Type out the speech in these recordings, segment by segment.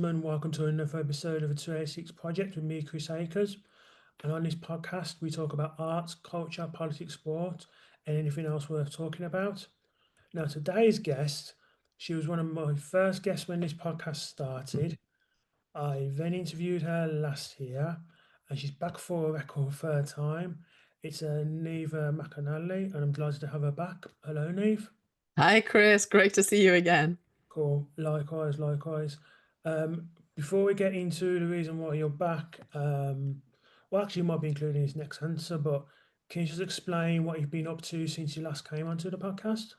gentlemen, welcome to another episode of the 286 Project with me, Chris Akers. And on this podcast, we talk about arts, culture, politics, sport, and anything else worth talking about. Now, today's guest, she was one of my first guests when this podcast started. I then interviewed her last year, and she's back for a record third time. It's Niamh McAnally, and I'm delighted to have her back. Hello, Niamh. Hi, Chris. Great to see you again. Cool. Likewise, likewise. Before we get into the reason why you're back, well, actually, you might be including this next answer, but can you just explain what you've been up to since you last came onto the podcast?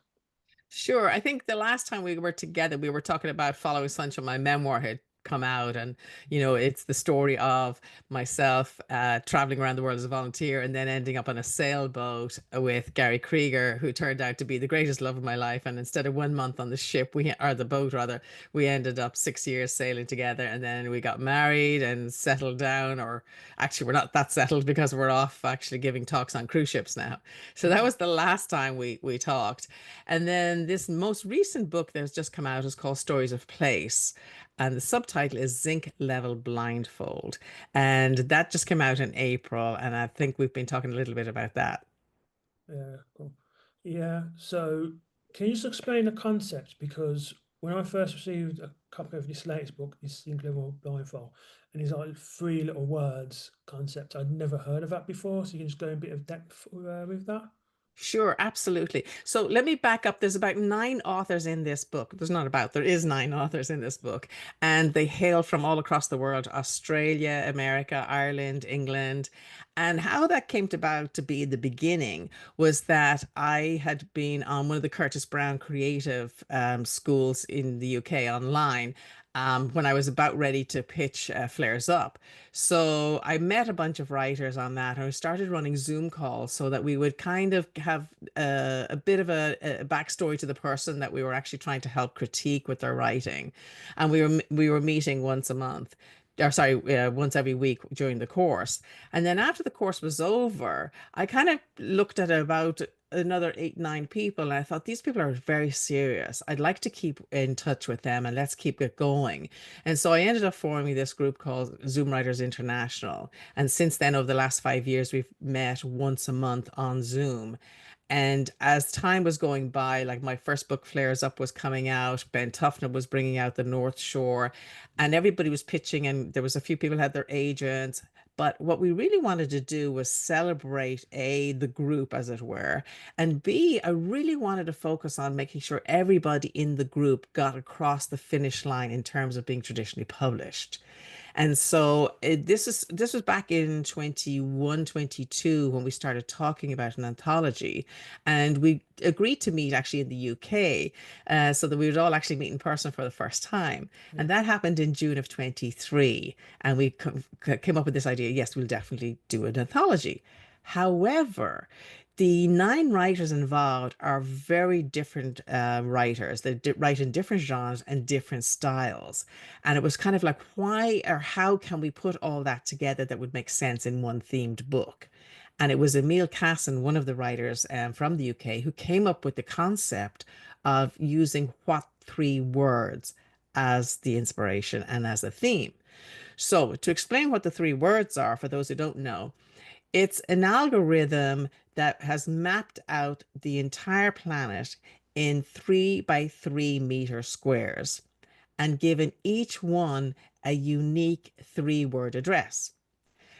Sure. I think the last time we were together, we were talking about Following Sunshine. My memoir had come out, and it's the story of myself traveling around the world as a volunteer and then ending up on a sailboat with Gary Krieger, who turned out to be the greatest love of my life. And instead of 1 month on the ship, or the boat rather, we ended up 6 years sailing together, and then we got married and settled down. Or actually, we're not that settled because we're off actually giving talks on cruise ships now. So that was the last time we talked. And then this most recent book that has just come out is called Stories of Place. And the subtitle is Zinc.Level.Blindfold. And that just came out in April. And I think we've been talking a little bit about that. Yeah, cool. Yeah, so can you just explain the concept? Because when I first received a copy of this latest book, this Zinc.Level Blindfold, and it's like three little words concept, I'd never heard of that before. So you can just go in a bit of depth with that. Sure, absolutely. So let me back up. There's about nine authors in this book. There's not about, there is nine authors in this book, and they hail from all across the world: Australia, America, Ireland, England. And how that came about to be the beginning was that I had been on one of the Curtis Brown creative schools in the UK online. When I was about ready to pitch Flares Up. So I met a bunch of writers on that, and we started running Zoom calls so that we would kind of have a bit of a backstory to the person that we were actually trying to help critique with their writing. And we were meeting once a month. Or sorry, once every week during the course. And then after the course was over, I kind of looked at about another eight, nine people, and I thought these people are very serious. I'd like to keep in touch with them and let's keep it going. And so I ended up forming this group called Zoom Writers International. And since then, over the last 5 years, we've met once a month on Zoom. And as time was going by, like my first book, Flares Up, was coming out, Ben Tufnell was bringing out The North Shore, and everybody was pitching, and there was a few people had their agents. But what we really wanted to do was celebrate A, the group, as it were, and B, I really wanted to focus on making sure everybody in the group got across the finish line in terms of being traditionally published. And so this was back in 21, 22 when we started talking about an anthology. And we agreed to meet actually in the UK, so that we would all actually meet in person for the first time. Yeah. And that happened in June of 23. And we came up with this idea, yes, we'll definitely do an anthology. However, the nine writers involved are very different writers. They write in different genres and different styles. And it was kind of like, why or how can we put all that together that would make sense in one themed book? And it was Emil Casson, one of the writers from the UK, who came up with the concept of using what three words as the inspiration and as a theme. So, to explain what the three words are, for those who don't know, it's an algorithm that has mapped out the entire planet in 3 by 3 meter squares and given each one a unique 3 word address.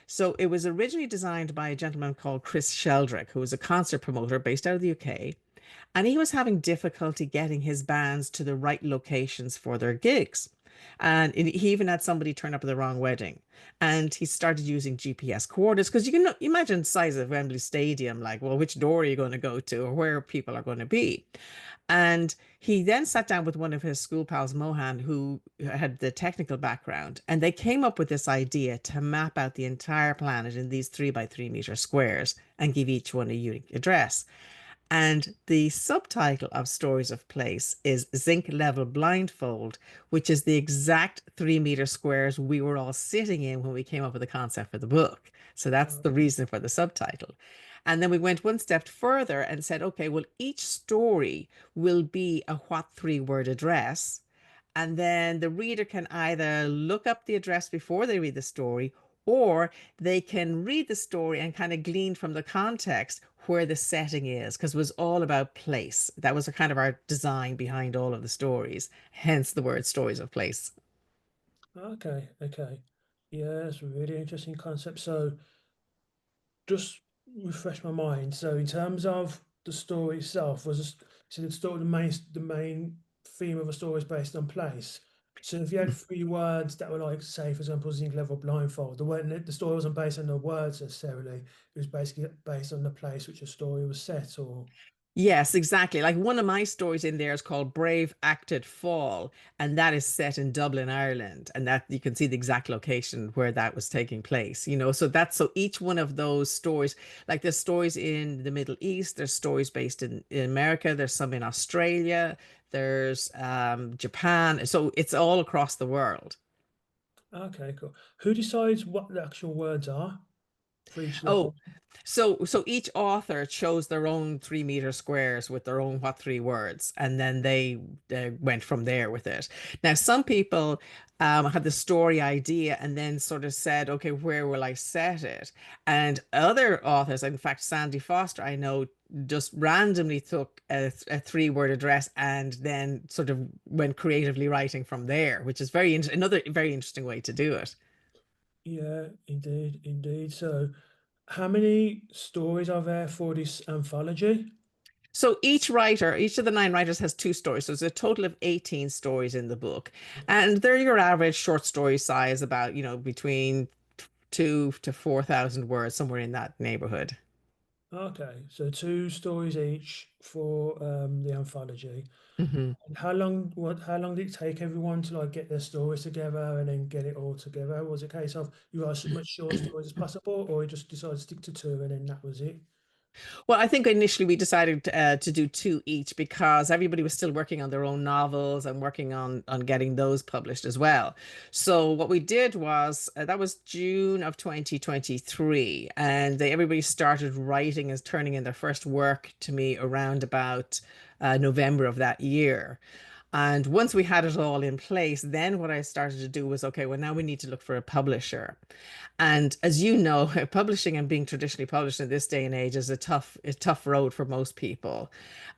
So it was originally designed by a gentleman called Chris Sheldrick, who was a concert promoter based out of the UK. And he was having difficulty getting his bands to the right locations for their gigs. And he even had somebody turn up at the wrong wedding. And he started using GPS coordinates because you can imagine the size of Wembley Stadium, like, well, which door are you going to go to or where people are going to be? And he then sat down with one of his school pals, Mohan, who had the technical background, and they came up with this idea to map out the entire planet in these 3 by 3 meter squares and give each one a unique address. And the subtitle of Stories of Place is Zinc.Level.Blindfold, which is the exact 3 meter squares we were all sitting in when we came up with the concept for the book. So that's the reason for the subtitle. And then we went one step further and said, okay, well, each story will be a what 3 word address. And then the reader can either look up the address before they read the story, or they can read the story and kind of glean from the context where the setting is, because it was all about place. That was a kind of our design behind all of the stories, hence the word stories of place. Okay, okay. Yeah, that's a really interesting concept. So just refresh my mind. So in terms of the story itself, so the story, the main theme of a story is based on place. So if you had three words that were like, say, for example, Zinc.Level.Blindfold, the story wasn't based on the words necessarily. It was basically based on the place which the story was set, or Yes, exactly. Like one of my stories in there is called Brave Acted Fall, and that is set in Dublin, Ireland. And that you can see the exact location where that was taking place, So that's so each one of those stories, like there's stories in the Middle East, there's stories based in America, there's some in Australia, there's Japan. So it's all across the world. okay, cool. Who decides what the actual words are for each Oh, location? so each author chose their own 3 meter squares with their own what three words, and then they went from there with it. Now, some people had the story idea and then sort of said, okay, where will I set it? And other authors, in fact, Sandy Foster, I know, just randomly took a 3 word address and then sort of went creatively writing from there, which is another very interesting way to do it. Yeah, indeed, indeed. So how many stories are there for this anthology? So each of the 9 writers has 2 stories. So there's a total of 18 stories in the book. And they're your average short story size, about, between 2 to 4,000 words, somewhere in that neighborhood. Okay, so two stories each for the anthology. Mhm. And how long did it take everyone to like get their stories together and then get it all together? Was it a case of you write as much short stories as possible, or you just decided to stick to two and then that was it? Well, I think initially we decided to do 2 each because everybody was still working on their own novels and working on getting those published as well. So what we did was that was June of 2023, and everybody started writing and turning in their first work to me around about November of that year. And once we had it all in place, then what I started to do was, okay, well, now we need to look for a publisher. And as you know, publishing and being traditionally published in this day and age is a tough road for most people.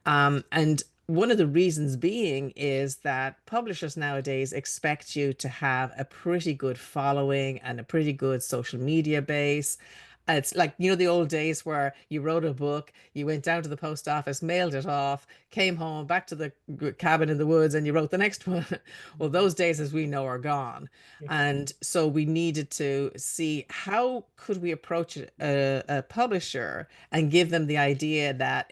And one of the reasons being is that publishers nowadays expect you to have a pretty good following and a pretty good social media base. It's like, the old days where you wrote a book, you went down to the post office, mailed it off, came home, back to the cabin in the woods, and you wrote the next one. Well, Mm, those days, as we know, are gone. yeah, And so we needed to see how could we approach a publisher and give them the idea that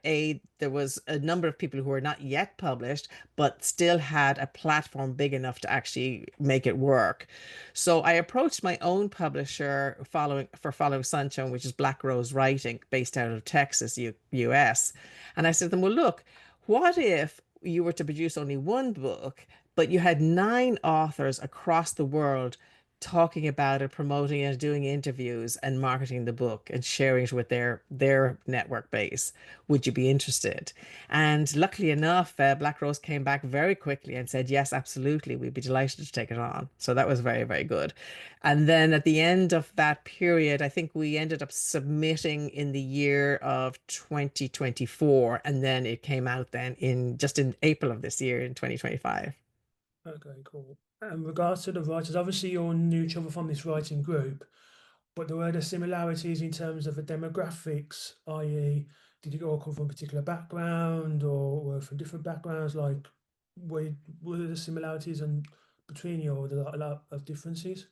there was a number of people who were not yet published, but still had a platform big enough to actually make it work. So I approached my own publisher following Sunshine, which is Black Rose Writing, based out of Texas, US. And I said to them, well, look, what if you were to produce only one book, but you had 9 authors across the world talking about it, promoting it, doing interviews and marketing the book and sharing it with their network base? Would you be interested? And luckily enough, Black Rose came back very quickly and said, yes, absolutely. We'd be delighted to take it on. So that was very, very good. And then at the end of that period, I think we ended up submitting in the year of 2024. And then it came out then in April of this year in 2025. okay, cool. And regards to the writers, obviously you're new to other from this writing group, but there were the similarities in terms of the demographics, i.e., did you all come from a particular background or were from different backgrounds? Like, were there similarities and between you, or were there a lot of differences?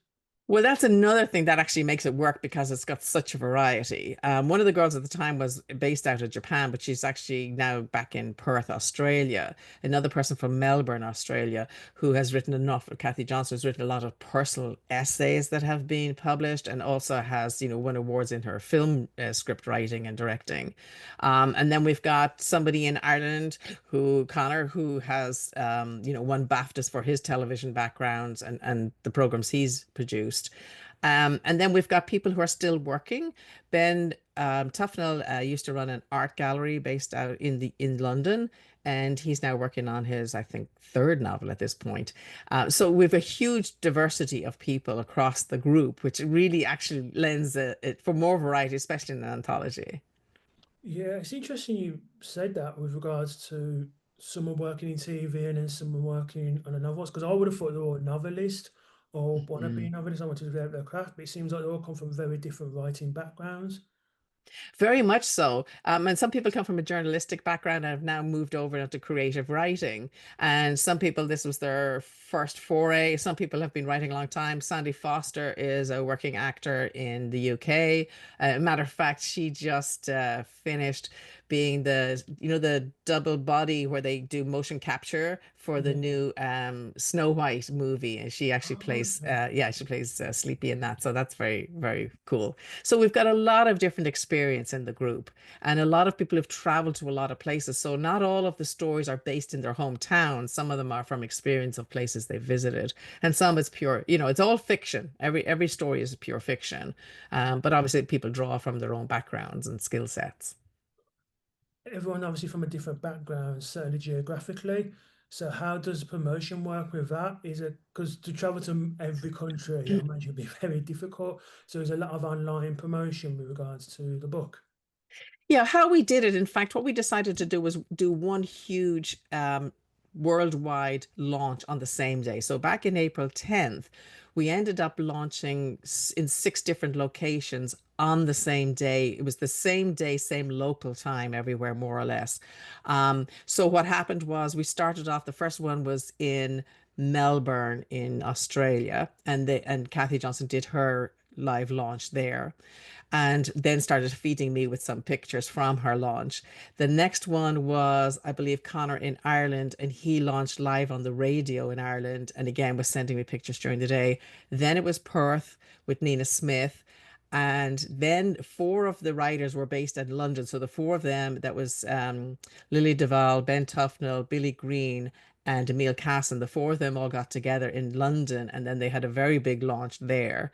Well, that's another thing that actually makes it work because it's got such a variety. One of the girls at the time was based out of Japan, but she's actually now back in Perth, Australia. Another person from Melbourne, Australia, who has written enough, Kathy Johnson, has written a lot of personal essays that have been published and also has, won awards in her film script writing and directing. And then we've got somebody in Ireland Connor, who has, won BAFTAs for his television backgrounds and the programs he's produced. And then we've got people who are still working. Ben Tufnell used to run an art gallery based out in London, and he's now working on his, I think, third novel at this point. So we've a huge diversity of people across the group, which really actually lends it for more variety, especially in an anthology. Yeah, it's interesting you said that with regards to someone working in TV and then someone working on a novel. Because I would have thought they were all novelist or want to be Mm. novelist. I want to develop their craft, but it seems like they all come from very different writing backgrounds. Very much so. And some people come from a journalistic background and have now moved over into creative writing. And some people, this was their first foray. Some people have been writing a long time. Sandy Foster is a working actor in the UK. Matter of fact, she just finished being the double body where they do motion capture for the Yeah. new Snow White movie. And she actually Oh, plays, okay. yeah, she plays Sleepy in that. So that's very, very cool. So we've got a lot of different experience in the group, and a lot of people have traveled to a lot of places. So not all of the stories are based in their hometown. Some of them are from experience of places they've visited, and some it's pure, it's all fiction. Every story is pure fiction. But obviously people draw from their own backgrounds and skill sets. Everyone obviously from a different background, certainly geographically. So how does promotion work with that? Is it because to travel to every country, I imagine it'd be very difficult. So there's a lot of online promotion with regards to the book. Yeah, how we did it, in fact, what we decided to do was do one huge worldwide launch on the same day. So back in April 10th, we ended up launching in six different locations on the same day. It was the same day, same local time everywhere, more or less. So what happened was we started off, the first one was in Melbourne in Australia, and Kathy Johnson did her live launch there and then started feeding me with some pictures from her launch. The next one was, I believe, Connor in Ireland, and he launched live on the radio in Ireland, and again was sending me pictures during the day. Then it was Perth with Nina Smith. And then four of the writers were based in London. So the four of them, that was Lily Duval, Ben Tufnell, Billy Green, and Emil Casson, the four of them all got together in London, and then they had a very big launch there.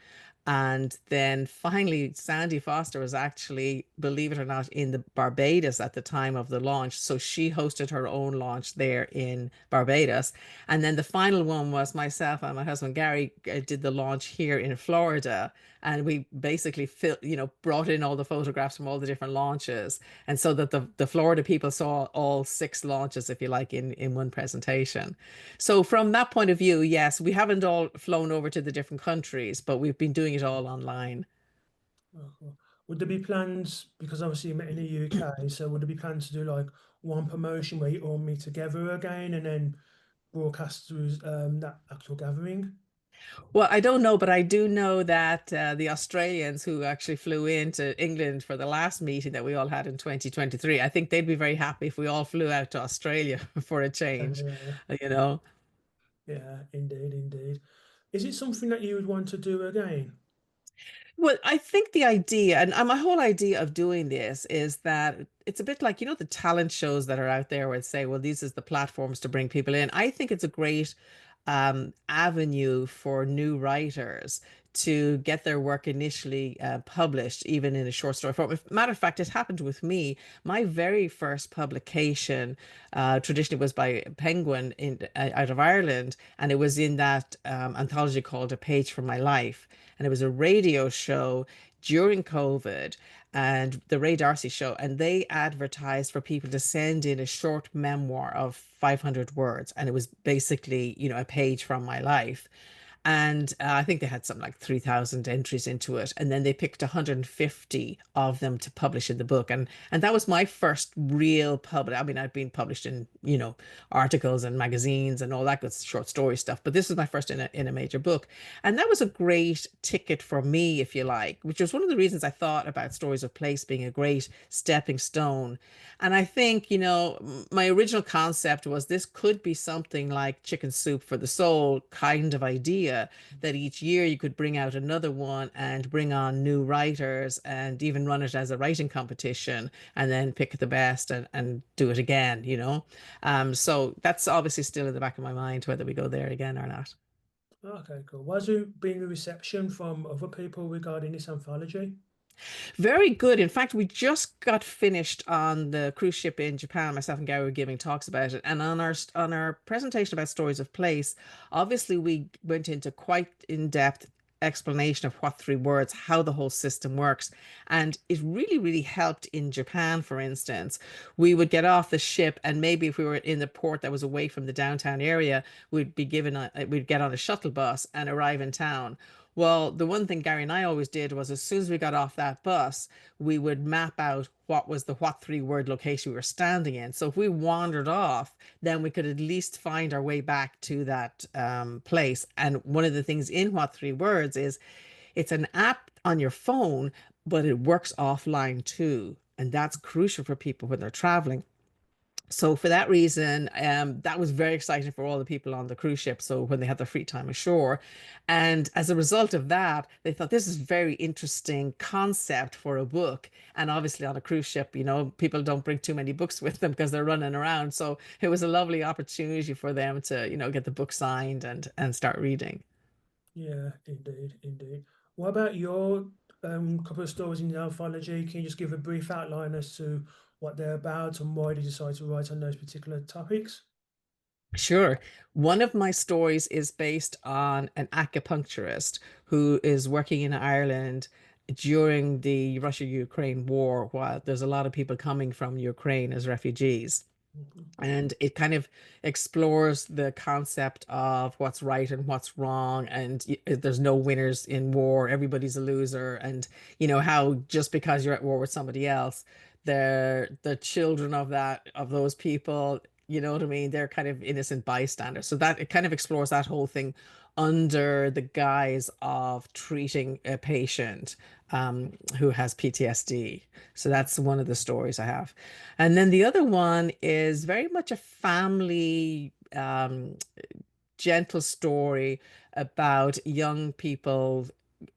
And then finally, Sandy Foster was actually, believe it or not, in the Barbados at the time of the launch. So she hosted her own launch there in Barbados. And then the final one was myself and my husband Gary did the launch here in Florida. And we basically brought in all the photographs from all the different launches. And so that the Florida people saw all six launches, if you like, in one presentation. So from that point of view, yes, we haven't all flown over to the different countries, but we've been doing it all online. Oh, cool. Would there be plans, because obviously you met in the UK, so would there be plans to do like one promotion where you all meet together again and then broadcast through that actual gathering? Well, I don't know, but I do know that the Australians who actually flew into England for the last meeting that we all had in 2023, I think they'd be very happy if we all flew out to Australia for a change, Yeah, you know. yeah, indeed, indeed. Is it something that you would want to do again? Well, I think the idea, and my whole idea of doing this is that it's a bit like, the talent shows that are out there where it's say, well, these is the platforms to bring people in. I think it's a great avenue for new writers to get their work initially published, even in a short story form. Matter of fact, it happened with me. My very first publication traditionally was by Penguin out of Ireland, and it was in that anthology called A Page from My Life. And it was a radio show during COVID and the Ray Darcy show, and they advertised for people to send in a short memoir of 500 words, and it was basically, a page from my life. And I think they had something like 3,000 entries into it. And then they picked 150 of them to publish in the book. And that was my first real public. I mean, I'd been published in, articles and magazines and all that good short story stuff. But this was my first in a major book. And that was a great ticket for me, if you like, which was one of the reasons I thought about Stories of Place being a great stepping stone. And I think, my original concept was this could be something like Chicken Soup for the Soul kind of idea, that each year you could bring out another one and bring on new writers and even run it as a writing competition and then pick the best and do it again. So that's obviously still in the back of my mind whether we go there again or not. Okay, cool. What's been the reception from other people regarding this anthology? Very good. In fact, we just got finished on the cruise ship in Japan. Myself and Gary were giving talks about it, and on our presentation about stories of place, obviously we went into quite in-depth explanation of what three words, how the whole system works, and it really, really helped in Japan. For instance, we would get off the ship, and maybe if we were in the port that was away from the downtown area, we'd get on a shuttle bus and arrive in town. Well, the one thing Gary and I always did was as soon as we got off that bus, we would map out what was the what three-word location we were standing in. So if we wandered off, then we could at least find our way back to that place. And one of the things in what three words is it's an app on your phone, but it works offline too. And that's crucial for people when they're traveling. So for that reason, that was very exciting for all the people on the cruise ship. So when they had their free time ashore, and as a result of that, they thought this is very interesting concept for a book. And obviously on a cruise ship, people don't bring too many books with them because they're running around. So it was a lovely opportunity for them to, get the book signed and start reading. Yeah, indeed, indeed. What about your couple of stories in the anthology? Can you just give a brief outline as to what they're about and why you decided to write on those particular topics? Sure. One of my stories is based on an acupuncturist who is working in Ireland during the Russia-Ukraine war, while there's a lot of people coming from Ukraine as refugees. Mhm. And it kind of explores the concept of what's right and what's wrong. And there's no winners in war, everybody's a loser. And, how just because you're at war with somebody else, they're the children of those people, you know what I mean? They're kind of innocent bystanders. So that it kind of explores that whole thing under the guise of treating a patient who has PTSD. So that's one of the stories I have. And then the other one is very much a family gentle story about young people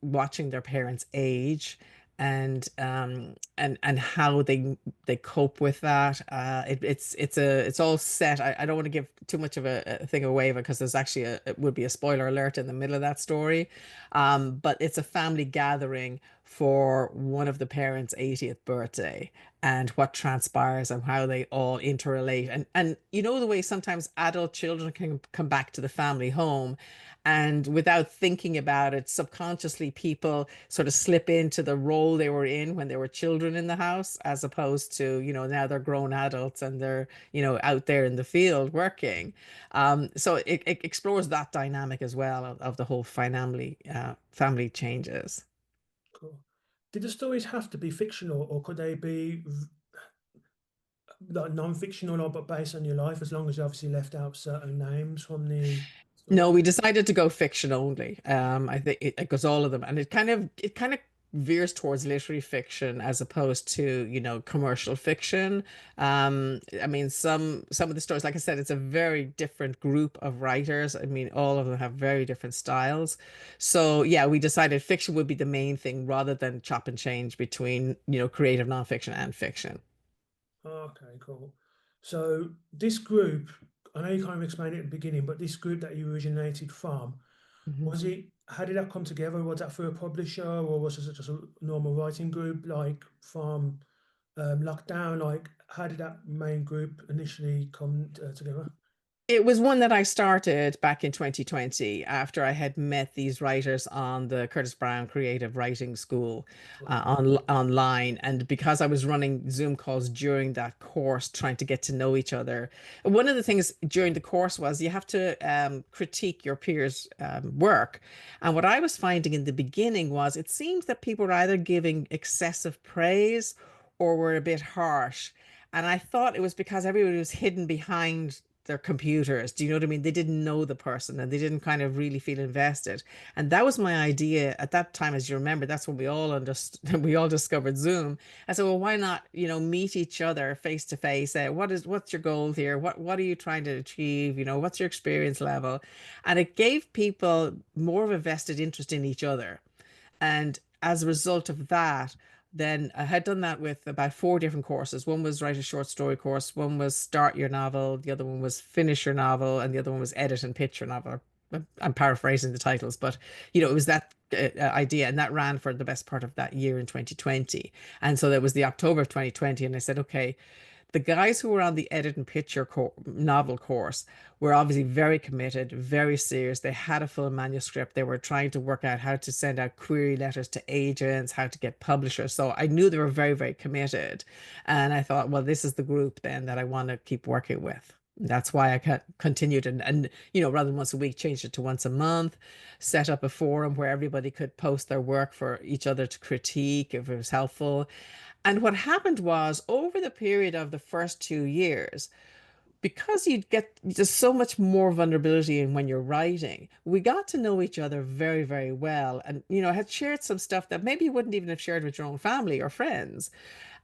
watching their parents age and how they cope with that. It's all set. I don't want to give too much of a thing away because there's actually it would be a spoiler alert in the middle of that story. But it's a family gathering for one of the parents' 80th birthday and what transpires and how they all interrelate. And you know the way sometimes adult children can come back to the family home and without thinking about it, subconsciously people sort of slip into the role they were in when they were children in the house, as opposed to, now they're grown adults and they're, out there in the field working. So it explores that dynamic as well of the whole family changes. Cool. Did the stories have to be fictional, or could they be like non-fictional, or but based on your life, as long as you obviously left out certain names from the No, story? we decided to go fiction only. I think it goes all of them, and it kind of veers towards literary fiction as opposed to, commercial fiction. I mean, some of the stories, like I said, it's a very different group of writers. I mean, all of them have very different styles. So yeah, we decided fiction would be the main thing rather than chop and change between, creative nonfiction and fiction. Okay, cool. So this group, I know you kind of explained it at the beginning, but this group that you originated from, Mhm. was it, how did that come together? Was that for a publisher, or was it just a normal writing group, like from lockdown? Like, how did that main group initially come together? It was one that I started back in 2020 after I had met these writers on the Curtis Brown Creative Writing School Okay. online. And because I was running Zoom calls during that course, trying to get to know each other, one of the things during the course was you have to critique your peers' work. And what I was finding in the beginning was it seems that people were either giving excessive praise or were a bit harsh. And I thought it was because everybody was hidden behind their computers. Do you know what I mean? They didn't know the person and they didn't kind of really feel invested. And that was my idea at that time, as you remember, that's when we all understood, we all discovered Zoom. I said, well, why not, meet each other face to face? Say, what's your goal here? What are you trying to achieve? What's your experience level? And it gave people more of a vested interest in each other. And as a result of that, then I had done that with about four different courses. One was write a short story course, one was start your novel, the other one was finish your novel, and the other one was edit and pitch your novel. I'm paraphrasing the titles, but it was that idea, and that ran for the best part of that year in 2020. And so that was the October of 2020, and I said, okay, the guys who were on the edit and picture novel course were obviously very committed, very serious. They had a full manuscript. They were trying to work out how to send out query letters to agents, how to get publishers. So I knew they were very, very committed. And I thought, well, this is the group then that I want to keep working with. That's why I continued and rather than once a week, changed it to once a month, set up a forum where everybody could post their work for each other to critique if it was helpful. And what happened was over the period of the first 2 years, because you'd get just so much more vulnerability in when you're writing, we got to know each other very, very well. And I had shared some stuff that maybe you wouldn't even have shared with your own family or friends.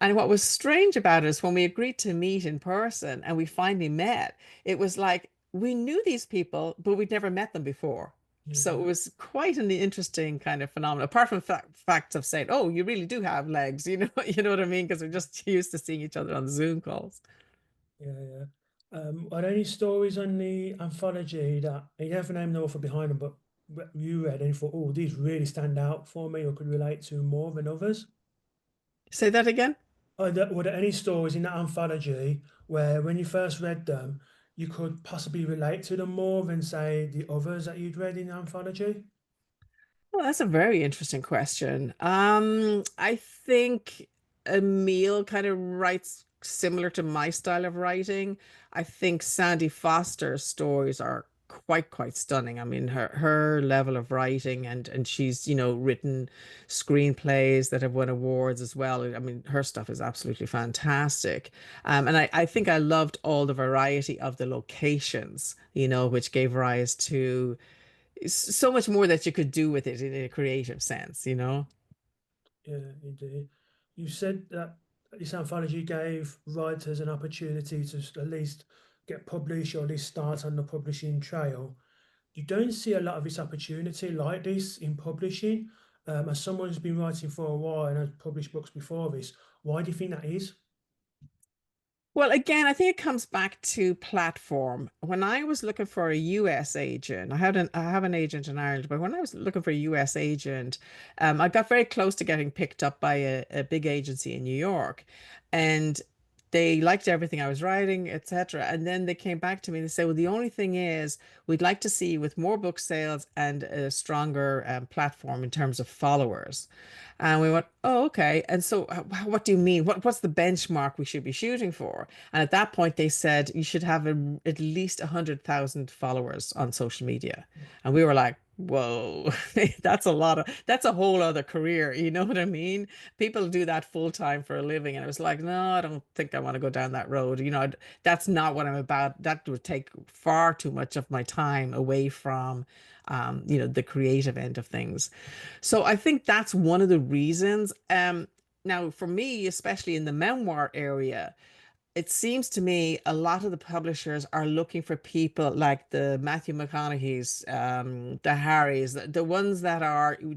And what was strange about it is when we agreed to meet in person and we finally met, it was like we knew these people, but we'd never met them before. So it Yeah, was quite an interesting kind of phenomenon, apart from facts of saying, "Oh, you really do have legs," you know what I mean? Because we're just used to seeing each other on Zoom calls. yeah. Are there any stories on the anthology that you have to name the author behind them, but you read and you thought, oh, these really stand out for me or could relate to more than others? Say that again. Were there any stories in that anthology where, when you first read them, you could possibly relate to them more than, say, the others that you'd read in the anthology? Well, that's a very interesting question. I think Emil kind of writes similar to my style of writing. I think Sandy Foster's stories are quite stunning. I mean, her level of writing and she's written screenplays that have won awards as well. I mean, her stuff is absolutely fantastic. And I think I loved all the variety of the locations, which gave rise to so much more that you could do with it in a creative sense. Yeah, indeed. You said that this anthology gave writers an opportunity to at least get published or at least start on the publishing trail. You don't see a lot of this opportunity like this in publishing. As someone who's been writing for a while and has published books before this, why do you think that is? Well, again, I think it comes back to platform. When I was looking for a US agent, I have an agent in Ireland, but when I was looking for a US agent, I got very close to getting picked up by a big agency in New York, and they liked everything I was writing, etc. And then they came back to me and they said, "Well, the only thing is, we'd like to see you with more book sales and a stronger platform in terms of followers." And we went, "Oh, okay." And so, what do you mean? What's the benchmark we should be shooting for? And at that point, they said you should have at least 100,000 followers on social media. And we were like, whoa, that's a whole other career. You know what I mean? People do that full time for a living. And I was like, no, I don't think I want to go down that road. That's not what I'm about. That would take far too much of my time away from, the creative end of things. So I think that's one of the reasons. Now, for me, especially in the memoir area, it seems to me a lot of the publishers are looking for people like the Matthew McConaughey's, the Harrys, the ones that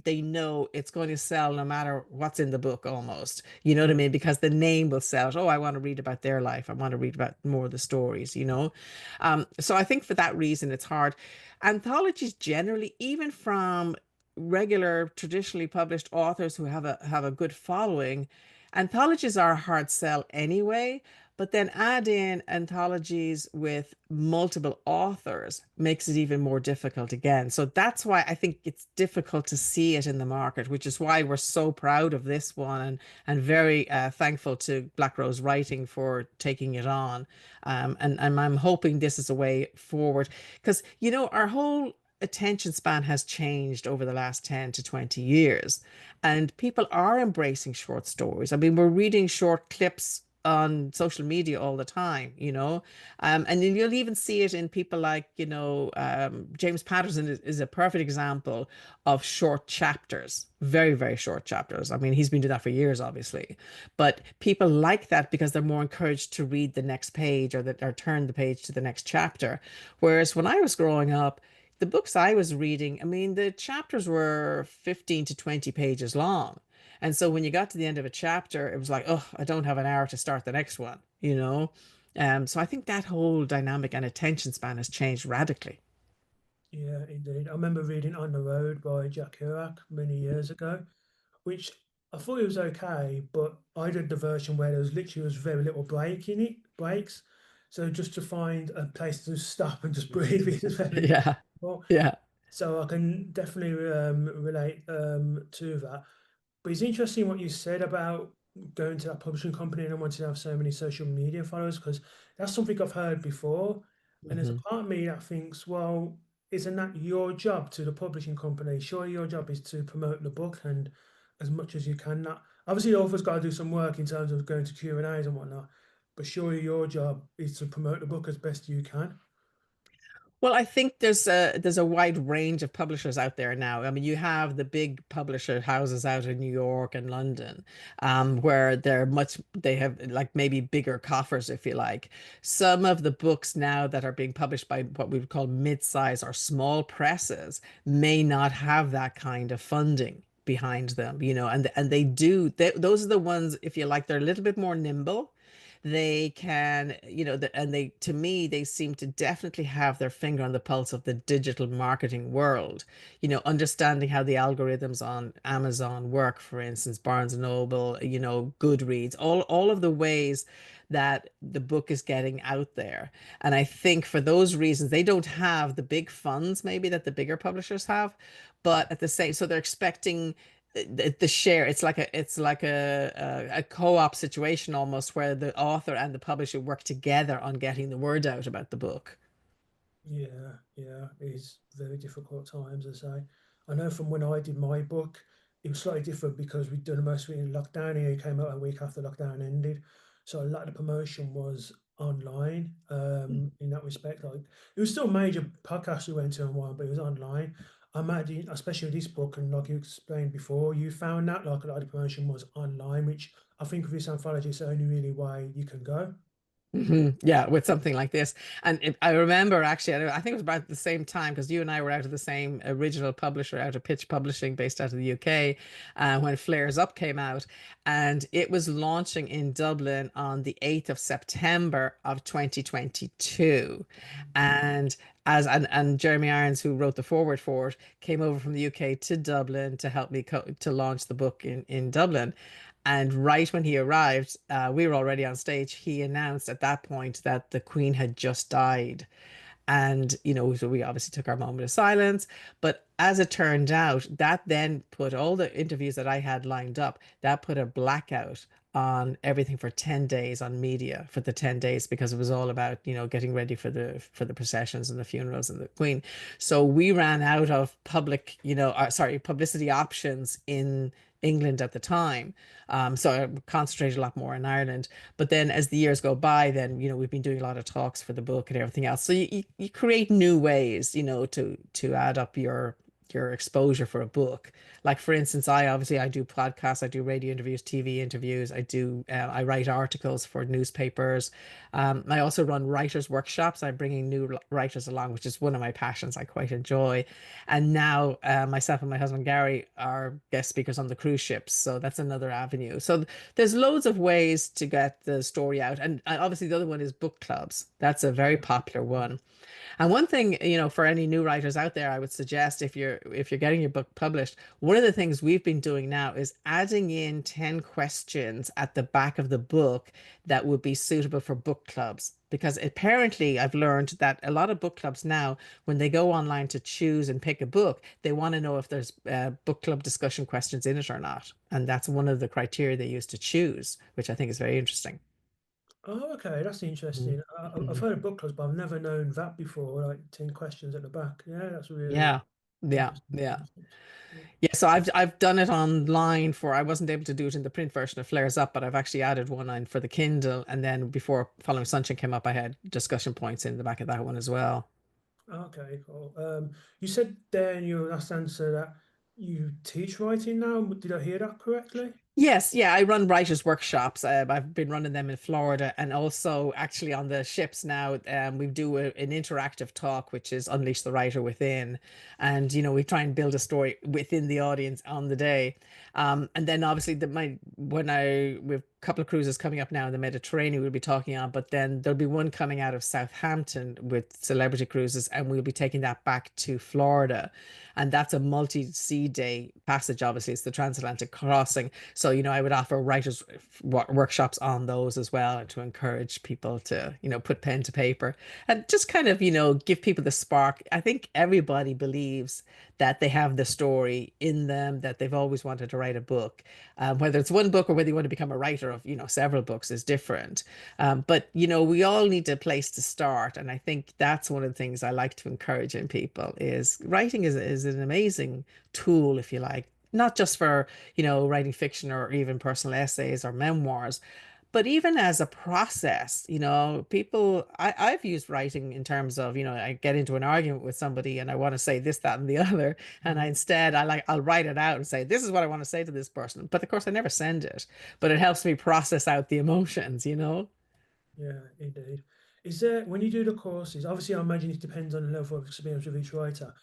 they know it's going to sell no matter what's in the book almost. You know what I Yeah, mean? Because the name will sell it. Oh, I want to read about their life. I want to read about more of the stories. So I think for that reason, it's hard. Anthologies generally, even from regular traditionally published authors who have a good following, anthologies are a hard sell anyway, but then add in anthologies with multiple authors makes it even more difficult again. So that's why I think it's difficult to see it in the market, which is why we're so proud of this one and very thankful to Black Rose Writing for taking it on. And I'm hoping this is a way forward because our whole attention span has changed over the last 10 to 20 years. And people are embracing short stories. I mean, we're reading short clips on social media all the time. And then you'll even see it in people like James Patterson is a perfect example of short chapters, very, very short chapters. I mean, he's been doing that for years, obviously. But people like that because they're more encouraged to read the next page or turn the page to the next chapter. Whereas when I was growing up, the books I was reading, I mean, the chapters were 15 to 20 pages long. And so when you got to the end of a chapter, it was like, oh, I don't have an hour to start the next one. So I think that whole dynamic and attention span has changed radically. Yeah, indeed. I remember reading On the Road by Jack Kerouac many years ago, which I thought it was okay, but I did the version where there was literally was very little break in it, breaks. So just to find a place to stop and just breathe is very Yeah. difficult. Yeah. So I can definitely relate to that. But it's interesting what you said about going to that publishing company and wanting to have so many social media followers because that's something I've heard before. And there's a Mhm. part of me that thinks, well, isn't that your job to the publishing company? Surely your job is to promote the book and as much as you can. That obviously the author's got to do some work in terms of going to Q&As and whatnot, but surely your job is to promote the book as best you can. Well, I think there's a wide range of publishers out there now. I mean, you have the big publisher houses out in New York and London, where they have like maybe bigger coffers, if you like. Some of the books now that are being published by what we would call mid-size or small presses may not have that kind of funding behind them, and those are the ones, if you like, they're a little bit more nimble. They can, and they, to me, they seem to definitely have their finger on the pulse of the digital marketing world, understanding how the algorithms on Amazon work, for instance, Barnes and Noble, Goodreads, all of the ways that the book is getting out there. And I think for those reasons, they don't have the big funds maybe that the bigger publishers have, but at the same, so they're expecting the share. It's like a co-op situation almost, where the author and the publisher work together on getting the word out about the book. Yeah, yeah, it's very difficult times, I say. I know from when I did my book, it was slightly different because we'd done most of it in lockdown and it came out a week after lockdown ended. So a lot of the promotion was online, in that respect. Like it was still major podcasts we went to and one, but it was online. I imagine, especially with this book, and like you explained before, you found that like a lot of the promotion was online, which I think with this anthology is the only really way you can go. Yeah, with something like this. And I remember actually, I think it was about the same time because you and I were out of the same original publisher, out of Pitch Publishing, based out of the UK, when Flares Up came out. And it was launching in Dublin on the 8th of September of 2022. And and Jeremy Irons, who wrote the foreword for it, came over from the UK to Dublin to help me to launch the book in Dublin. And right when he arrived, we were already on stage. He announced at that point that the Queen had just died. And, so we obviously took our moment of silence. But as it turned out, that then put all the interviews that I had lined up, that put a blackout on everything for 10 days on media for the 10 days, because it was all about, getting ready for the processions and the funerals and the Queen. So we ran out of publicity options in England at the time. So I concentrated a lot more in Ireland. But then as the years go by, then, we've been doing a lot of talks for the book and everything else. So you create new ways, to add up your exposure for a book. Like for instance, I do podcasts, I do radio interviews, TV interviews, I write articles for newspapers. I also run writers workshops. I'm bringing new writers along, which is one of my passions I quite enjoy. And now myself and my husband Gary are guest speakers on the cruise ships, so that's another avenue. So there's loads of ways to get the story out, and obviously the other one is book clubs. That's a very popular one. And one thing, for any new writers out there, I would suggest, if you're getting your book published, one of the things we've been doing now is adding in 10 questions at the back of the book that would be suitable for book clubs. Because apparently I've learned that a lot of book clubs now, when they go online to choose and pick a book, they want to know if there's book club discussion questions in it or not. And that's one of the criteria they use to choose, which I think is very interesting. Oh, okay, that's interesting. I've Mhm. heard of book clubs, but I've never known that before. Like 10 questions at the back. Yeah, that's really Yeah. Yeah. interesting Yeah. concept. Yeah. Yeah, so I've done it online. For I wasn't able to do it in the print version of Flares Up, but I've actually added one on for the Kindle. And then before Following Sunshine came up, I had discussion points in the back of that one as well. Okay, cool. You said there in your last answer that you teach writing now. Did I hear that correctly? Yes, yeah, I run writers' workshops. I've been running them in Florida, and also actually on the ships now. We do an interactive talk, which is Unleash the Writer Within, and we try and build a story within the audience on the day. And then obviously when I we have a couple of cruises coming up now in the Mediterranean we'll be talking on, but then there'll be one coming out of Southampton with Celebrity Cruises, and we'll be taking that back to Florida. And that's a multi-sea day passage, obviously. It's the transatlantic crossing. So, I would offer writers workshops on those as well, and to encourage people to, put pen to paper and just kind of, give people the spark. I think everybody believes that they have the story in them, that they've always wanted to write a book. Whether it's one book or whether you want to become a writer of, several books is different. But, we all need a place to start. And I think that's one of the things I like to encourage in people is writing is an amazing tool, if you like, not just for, writing fiction or even personal essays or memoirs, but even as a process, I've used writing in terms of, I get into an argument with somebody and I want to say this, that, and the other. And Mm. I'll write it out and say, this is what I want to say to this person. But of course, I never send it, but it helps me process out the emotions. Yeah, indeed. Is there, when you do the courses, obviously I imagine it depends on the level of experience of each writer,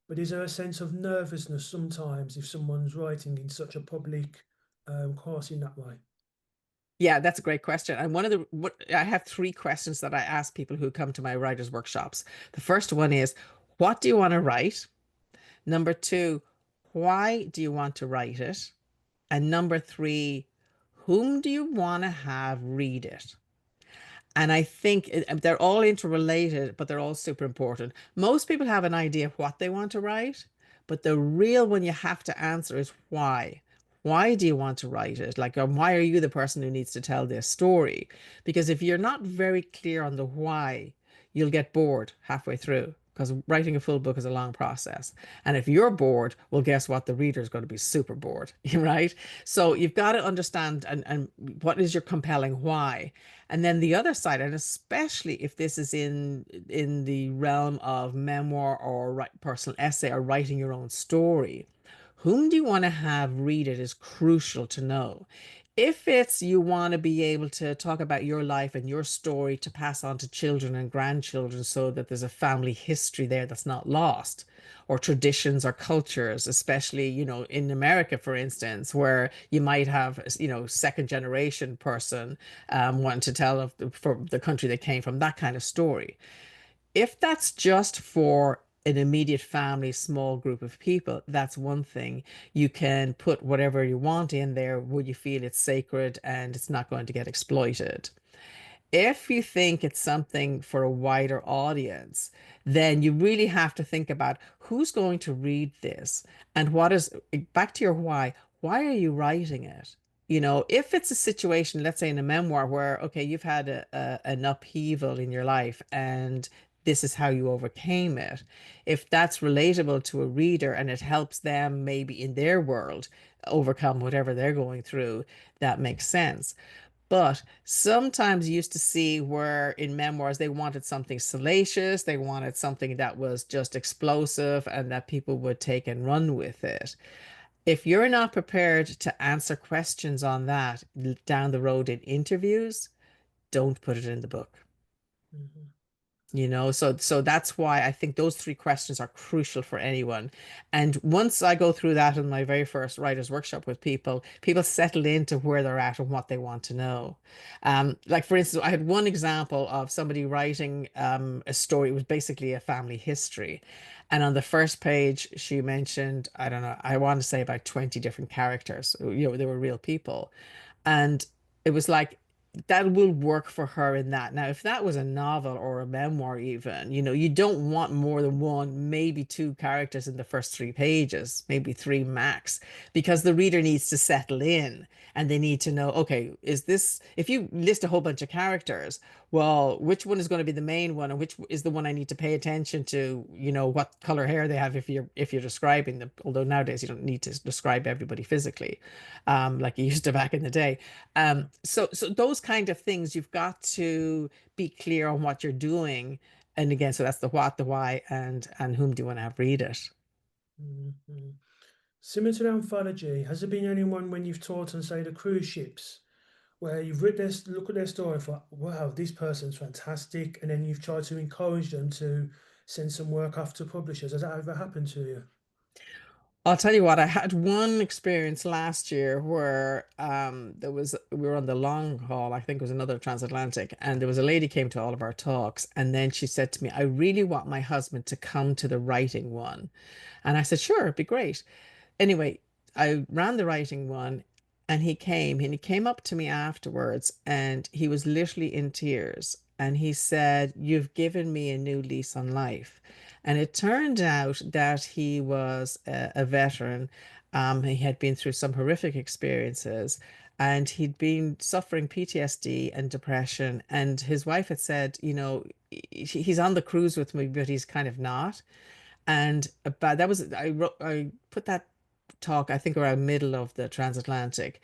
but is there a sense of nervousness sometimes if someone's writing in such a public course in that way? Yeah, that's a great question. And I have three questions that I ask people who come to my writers' workshops. The first one is, what do you want to write? Number two, why do you want to write it? And number three, whom do you want to have read it? And I think they're all interrelated, but they're all super important. Most people have an idea of what they want to write, but the real one you have to answer is why. Why do you want to write it? Like, why are you the person who needs to tell this story? Because if you're not very clear on the why, you'll get bored halfway through. Because writing a full book is a long process. And if you're bored, well, guess what? The reader is going to be super bored, right? So you've got to understand and what is your compelling why. And then the other side, and especially if this is in the realm of memoir or personal essay or writing your own story, whom do you want to have read it is crucial to know. If it's you want to be able to talk about your life and your story to pass on to children and grandchildren so that there's a family history there that's not lost, or traditions or cultures, especially, in America, for instance, where you might have, second generation person wanting to tell for the country they came from, that kind of story. If that's just for an immediate family, small group of people, that's one thing. You can put whatever you want in there where you feel it's sacred and it's not going to get exploited. If you think it's something for a wider audience, then you really have to think about who's going to read this and what is, back to your why. Why are you writing it? If it's a situation, let's say in a memoir where, okay, you've had an upheaval in your life and this is how you overcame it. If that's relatable to a reader and it helps them maybe in their world overcome whatever they're going through, that makes sense. But sometimes you used to see where in memoirs they wanted something salacious, they wanted something that was just explosive and that people would take and run with it. If you're not prepared to answer questions on that down the road in interviews, don't put it in the book. Mhm. So that's why I think those three questions are crucial for anyone. And once I go through that in my very first writers workshop with people settle into where they're at and what they want to know. Like for instance, I had one example of somebody writing a story. It was basically a family history. And on the first page, she mentioned, I don't know, I want to say about 20 different characters. They were real people. And it was like, that will work for her in that. Now, if that was a novel or a memoir, even, you don't want more than one, maybe two characters in the first three pages, maybe three max, because the reader needs to settle in and they need to know, okay, is this, if you list a whole bunch of characters, well, which one is going to be the main one and which is the one I need to pay attention to, what color hair they have if you're describing them, although nowadays you don't need to describe everybody physically, like you used to back in the day. So those kind of things, you've got to be clear on what you're doing. And again, so that's the what, the why, and whom do you want to have read it? Mhm. Similar to the anthology, has there been anyone when you've taught on, say, the cruise ships, where you've read this, look at their story and thought, wow, this person's fantastic, and then you've tried to encourage them to send some work off to publishers? Has that ever happened to you? I'll tell you what, I had one experience last year where we were on the long haul, I think it was another transatlantic, and there was a lady came to all of our talks, and then she said to me, I really want my husband to come to the writing one. And I said, sure, it'd be great. Anyway, I ran the writing one and he came up to me afterwards and he was literally in tears. And he said, you've given me a new lease on life. And it turned out that he was a veteran. He had been through some horrific experiences and he'd been suffering PTSD and depression. And his wife had said, he's on the cruise with me, but he's kind of not. And but that was I put that talk I think around middle of the transatlantic,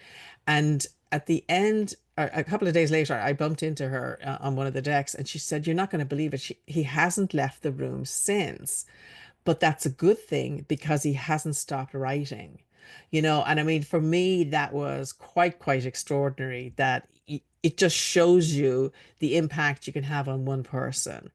and at the end a couple of days later I bumped into her on one of the decks and she said, you're not going to believe it, he hasn't left the room since, but that's a good thing because he hasn't stopped writing. And I mean, for me, that was quite extraordinary that it just shows you the impact you can have on one person.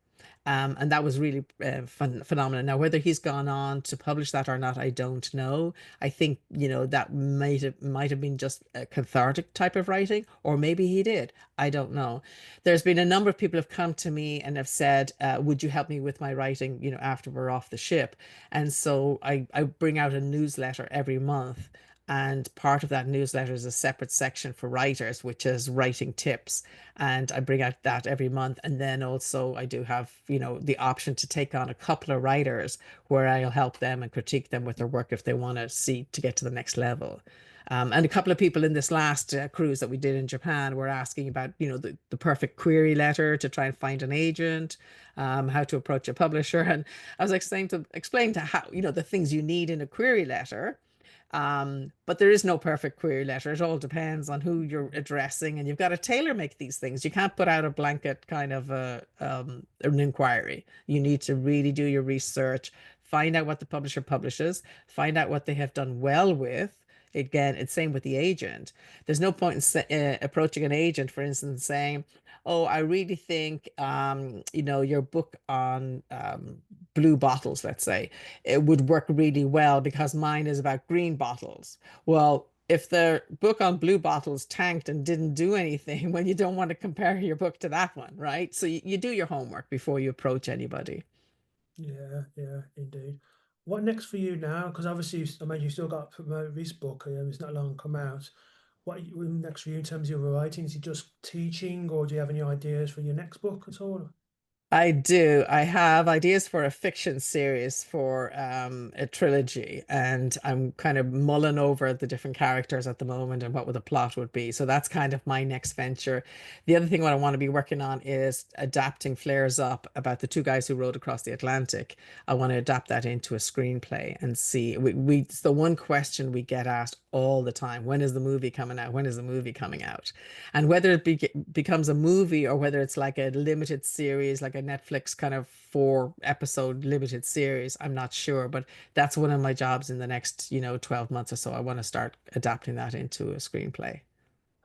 And that was really phenomenal. Now, whether he's gone on to publish that or not, I don't know. I think, that might have been just a cathartic type of writing, or maybe he did. I don't know. There's been a number of people have come to me and have said, would you help me with my writing, after we're off the ship? And so I bring out a newsletter every month. And part of that newsletter is a separate section for writers, which is writing tips. And I bring out that every month. And then also I do have, the option to take on a couple of writers where I'll help them and critique them with their work if they want to see to get to the next level. And a couple of people in this last cruise that we did in Japan were asking about, the perfect query letter to try and find an agent, how to approach a publisher. And I was explain to how, the things you need in a query letter. But there is no perfect query letter. It all depends on who you're addressing, and you've got to tailor make these things. You can't put out a blanket kind of an inquiry. You need to really do your research, find out what the publisher publishes, find out what they have done well with. Again, it's same with the agent. There's no point in approaching an agent, for instance, saying, "Oh, I really think, your book on blue bottles, let's say, it would work really well because mine is about green bottles." Well, if the book on blue bottles tanked and didn't do anything, well, you don't want to compare your book to that one, right? So you do your homework before you approach anybody. Yeah, yeah, indeed. What next for you now? Because obviously, I mean, you still got to promote this book. It's not long come out. Next for you in terms of your writing? Is it just teaching, or do you have any ideas for your next book at all? I do. I have ideas for a fiction series for a trilogy, and I'm kind of mulling over the different characters at the moment and what the plot would be. So that's kind of my next venture. The other thing what I want to be working on is adapting Flares Up about the two guys who rode across the Atlantic. I want to adapt that into a screenplay and see. It's the one question we get asked all the time. When is the movie coming out? When is the movie coming out? And whether becomes a movie or whether it's like a limited series, like a Netflix kind of 4 episode limited series, I'm not sure. But that's one of my jobs in the next, 12 months or so. I want to start adapting that into a screenplay.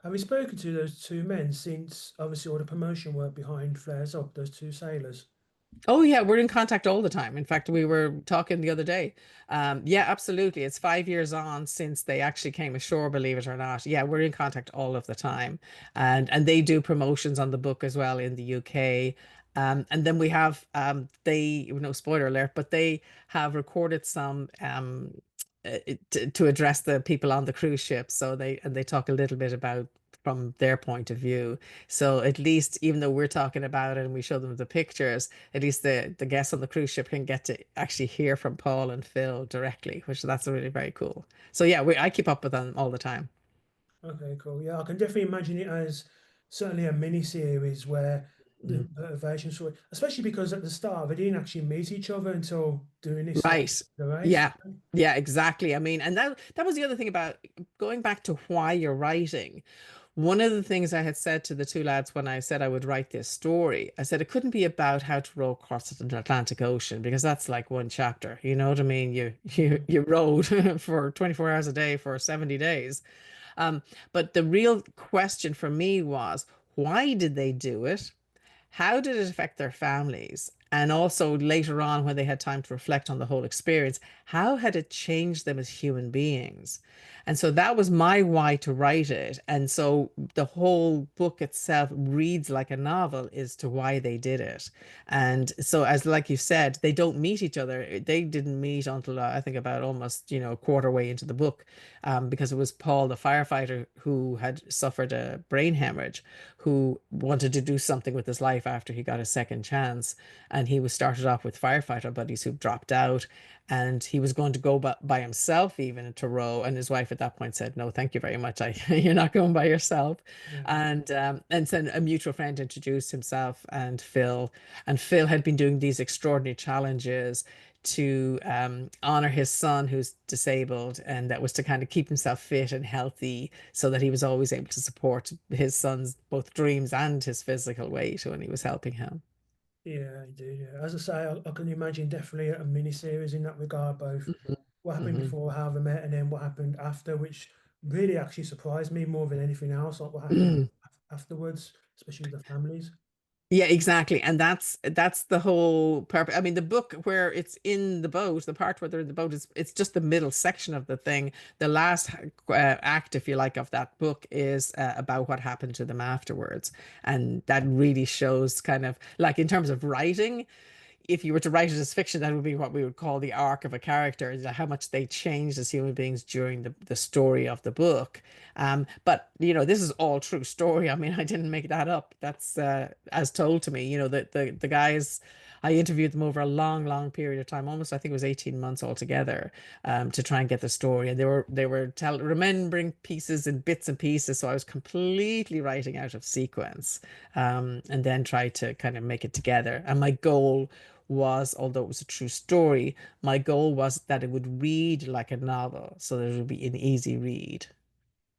Have you spoken to those two men since obviously all the promotion work behind Flares Up, those two sailors? Oh yeah, we're in contact all the time. In fact, we were talking the other day. Yeah, absolutely. It's 5 years on since they actually came ashore, believe it or not. Yeah, we're in contact all of the time. And they do promotions on the book as well in the UK. And then we have no spoiler alert, but they have recorded some to address the people on the cruise ship. So they talk a little bit about from their point of view. So at least even though we're talking about it and we show them the pictures, at least the guests on the cruise ship can get to actually hear from Paul and Phil directly, which that's really very cool. So yeah, I keep up with them all the time. Okay, cool. Yeah, I can definitely imagine it as certainly a mini series where the Mm. motivation story, especially because at the start they didn't actually meet each other until doing this Right. the race. Yeah. Yeah, exactly. I mean, and that was the other thing about going back to why you're writing. One of the things I had said to the two lads when I said I would write this story, I said it couldn't be about how to row across the Atlantic Ocean because that's like one chapter. You know what I mean? You you Mhm. you rowed for 24 hours a day for 70 days. Um, but the real question for me was, why did they do it? How did it affect their families? And also later on, when they had time to reflect on the whole experience, how had it changed them as human beings? And so that was my why to write it. And so the whole book itself reads like a novel as to why they did it. And so, as like you said, they don't meet each other. They didn't meet until I think about almost, a quarter way into the book, because it was Paul, the firefighter, who had suffered a brain hemorrhage, who wanted to do something with his life after he got a second chance. And he was started off with firefighter buddies who dropped out, and he was going to go by himself even to row. And his wife at that point said, "No, thank you very much. You're not going by yourself." Yeah. And then a mutual friend introduced himself and Phil. And Phil had been doing these extraordinary challenges to honor his son who's disabled, and that was to kind of keep himself fit and healthy so that he was always able to support his son's both dreams and his physical weight when he was helping him. Yeah, I do. Yeah, as I say, I can imagine definitely a mini series in that regard, both Mhm. what happened Mhm. before, how they met, and then what happened after, which really actually surprised me more than anything else, like what happened Mm. afterwards, especially with the families. Yeah, exactly. And that's the whole purpose. I mean, the book where it's in the boat, the part where they're in the boat is it's just the middle section of the thing. The last act, if you like, of that book is about what happened to them afterwards. And that really shows kind of like in terms of writing, if you were to write it as fiction, that would be what we would call the arc of a character, is how much they changed as human beings during the story of the book. But this is all true story. I mean, I didn't make that up. That's as told to me. The guys, I interviewed them over a long, long period of time, almost I think it was 18 months altogether, to try and get the story. And they were remembering pieces and bits and pieces. So I was completely writing out of sequence, and then try to kind of make it together. And my goal was, although it was a true story, my goal was that it would read like a novel, so that it would be an easy read.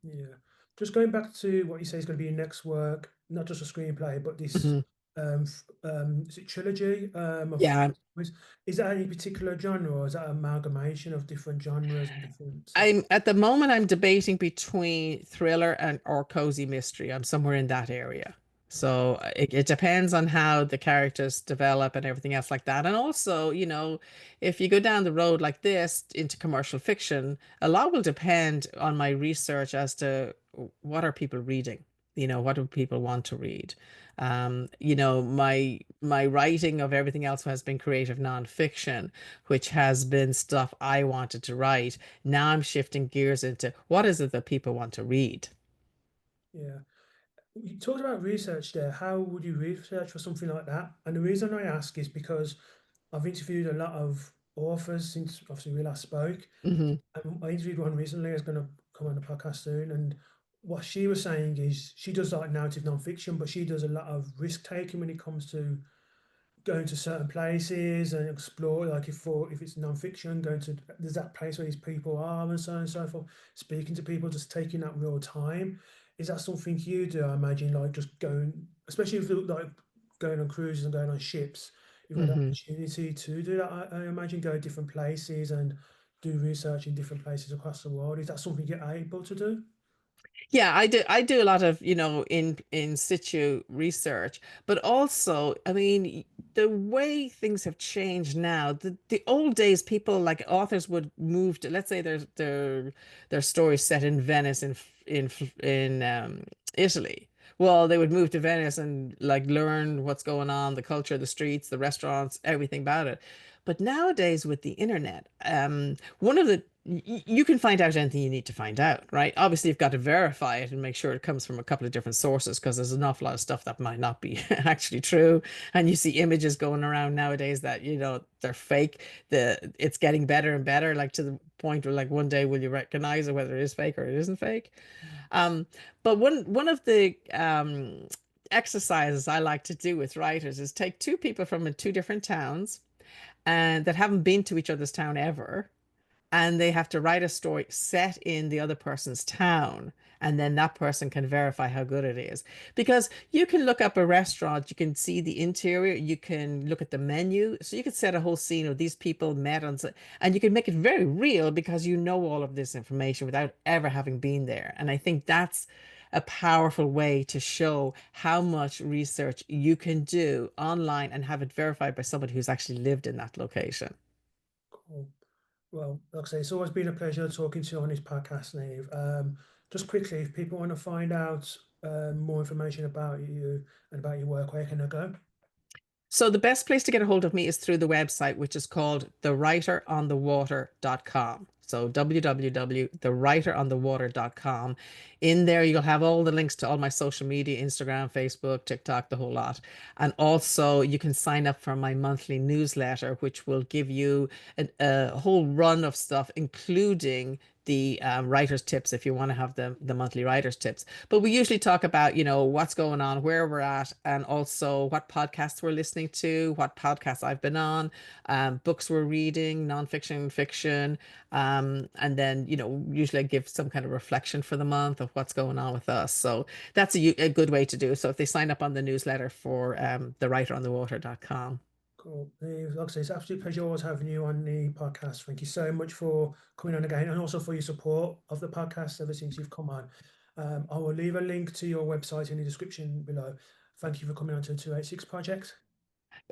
Yeah. Just going back to what you say is going to be your next work, not just a screenplay, but this Mhm. is it trilogy of Yeah, stories? Is that any particular genre, or is that amalgamation of different genres and different I'm at the moment I'm debating between thriller and or cozy mystery. I'm somewhere in that area. okay. So it depends on how the characters develop and everything else like that. And also, if you go down the road like this into commercial fiction, a lot will depend on my research as to what are people reading? What do people want to read? My writing of everything else has been creative nonfiction, which has been stuff I wanted to write. Now I'm shifting gears into what is it that people want to read? Yeah. You talked about research there. How would you research for something like that? And the reason I ask is because I've interviewed a lot of authors since obviously we last spoke. Hmm. I interviewed one recently who's going to come on the podcast soon. And what she was saying is she does like narrative nonfiction, but she does a lot of risk taking when it comes to going to certain places and explore, like if it's non-fiction, going to there's that place where these people are and so on and so forth, speaking to people, just taking that real time. Is that something you do? I imagine like just going, especially if you like going on cruises and going on ships, you've got the Hmm. opportunity to do that. I imagine go different places and do research in different places across the world. Is that something you're able to do? Yeah, I do a lot of, in situ research, but also, I mean, the way things have changed now, the old days, people like authors would move to, let's say their stories set in Venice in Italy. Well, they would move to Venice and like learn what's going on, the culture, the streets, the restaurants, everything about it. But nowadays with the internet, one of the you can find out anything you need to find out, right? Obviously, you've got to verify it and make sure it comes from a couple of different sources because there's an awful lot of stuff that might not be actually true. And you see images going around nowadays that, they're fake. It's getting better and better, like to the point where like one day will you recognize it whether it is fake or it isn't fake. Mm. Um, but one of the exercises I like to do with writers is take two people from two different towns and that haven't been to each other's town ever, and they have to write a story set in the other person's town, and then that person can verify how good it is. Because you can look up a restaurant, you can see the interior, you can look at the menu, so you could set a whole scene of these people met on, and you can make it very real because you know all of this information without ever having been there. And I think that's a powerful way to show how much research you can do online and have it verified by somebody who's actually lived in that location. Cool. Well, like I say, it's always been a pleasure talking to you on this podcast, Niamh. Just quickly, if people want to find out more information about you and about your work, where can they go? So the best place to get a hold of me is through the website, which is called thewriteronthewater.com. So www.thewriteronthewater.com. In there, you'll have all the links to all my social media, Instagram, Facebook, TikTok, the whole lot. And also, you can sign up for my monthly newsletter, which will give you a whole run of stuff, including the writer's tips if you want to have the monthly writer's tips. But we usually talk about, what's going on, where we're at, and also what podcasts we're listening to, what podcasts I've been on, books we're reading, nonfiction, fiction. And then, usually I give some kind of reflection for the month of what's going on with us. So that's a good way to do it. So if they sign up on the newsletter for thewriteronthewater.com. Cool. Like I say, it's an absolute pleasure always having you on the podcast. Thank you so much for coming on again and also for your support of the podcast ever since you've come on. I will leave a link to your website in the description below. Thank you for coming on to the 286 project.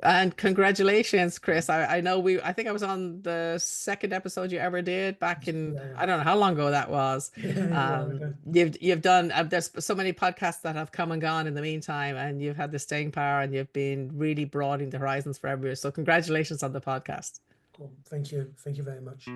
And congratulations, Chris. I know I think I was on the second episode you ever did back in, Yeah, I don't know how long ago that was. yeah. A while ago. You've done, there's so many podcasts that have come and gone in the meantime, and you've had the staying power and you've been really broadening the horizons for everyone. So congratulations on the podcast. Cool. Thank you. Thank you very much.